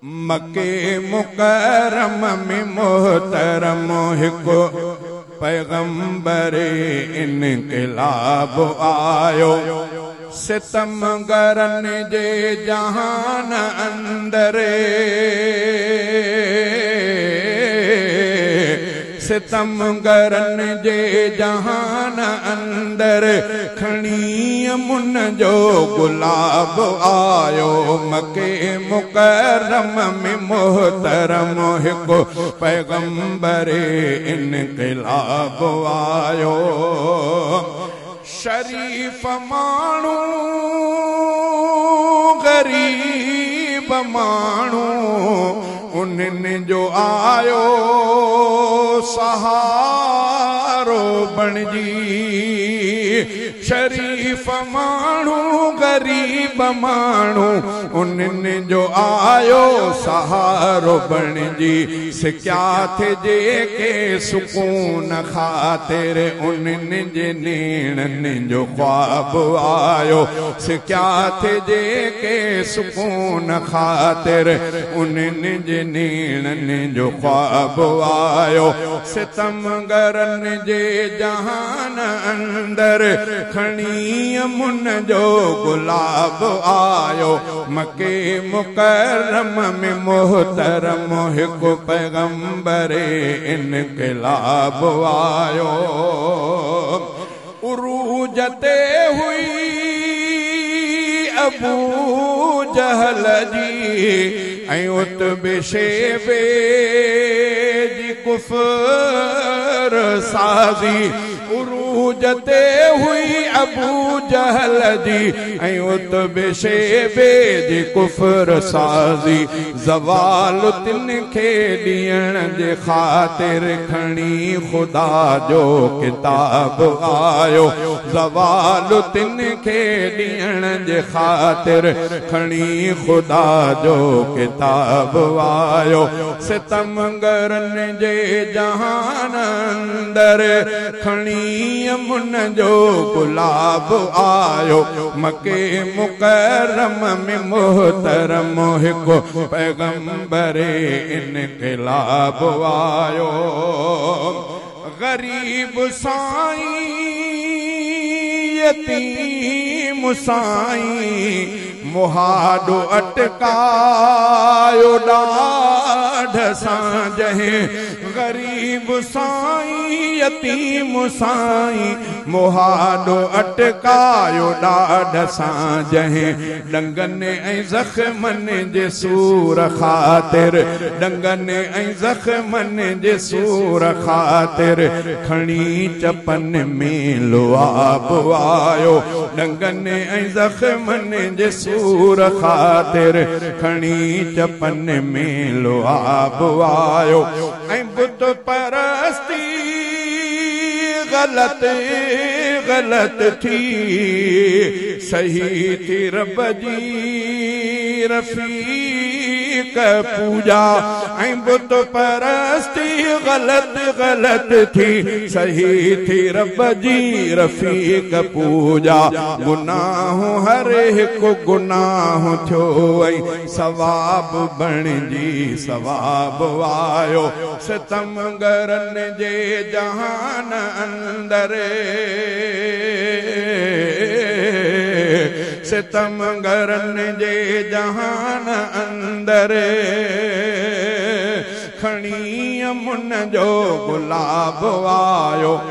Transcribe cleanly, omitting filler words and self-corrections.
मके मुकरम में मोहतरम हिको पैगंबर इनकलाब आयो। सितमगरन जे जहान अंदरे, सितमगरन जे जहान अंदर खणी मुन जो गुलाब आयो। मके मुकरम में मोहतरम हिको पैगंबर इनकलाब आयो। शरीफ मानू गरीब मानू उन्हनि जो आयो सहारो बणजी। शरीफ मानू गरीब मानू उन्हनि जो आयो सहारो बणजी। सिक्या थे जेके सुकून खातिर उन्हनि जे नेणनि जो ख्वाब आयो। सिक्या थे जेके सुकून खातिर उन्हनि जे नेणनि जो ख्वाब आयो। सितमगरन जे जहान अंदर खणी मुन जो गुलाब आयो। मके मुकरम में मोहतरम हिको पैगंबर इनकलाब आयो। उरूज ते हुई अबू जहल जी ऐं उतबे शेबे जी कुफर साज़ी। उरूज ते हुई अबू जहल जी ऐं उतबे शेबे जी कुफर साज़ी। ज़वाल तिन खे ॾियण जे ख़ातिर खणी ख़ुदा जो किताब आयो। ज़वाल तिन खे ॾियण जे ख़ातिर खणी ख़ुदा जो किताब आयो। सितमगरन जे जहान अंदर खणी मुन जो गुलाब आयो। मके मुकरम में मोहतरम हिको पैगंबर इनकलाब आयो। गरीब साईं यतीम साईं मुहाडो अटकायो ॾाढ सां जहे। गरीब साईं यतीम साईं मुहाडो अटकायो ॾाढ सां जहे। डंगनि ऐं ज़ख़्मनि जे सूर ख़ातिर, डंगनि ऐं ज़ख़्मनि जे सूर ख़ातिर खणी चपनि में लुआब आयो। डंगनि ऐं ज़ख़्मनि जे सूर ख़ातिर खणी चपनि में लुआब आयो। ऐं बुत परस्ती गलत गलत थी सही थी रब जी रफ़ीक पूजा। ऐं बुत परस्ती गलत गलत थी सही थी रब जी रफ़ीक पूजा। गुनाहों हर हिकु गुनाह थियो ऐं सवाब बणजी सवाब आयो। सितमगरन जे जहान अंदर सितमगरन जे जहान अंदर खणी मुन जो गुलाब आयो।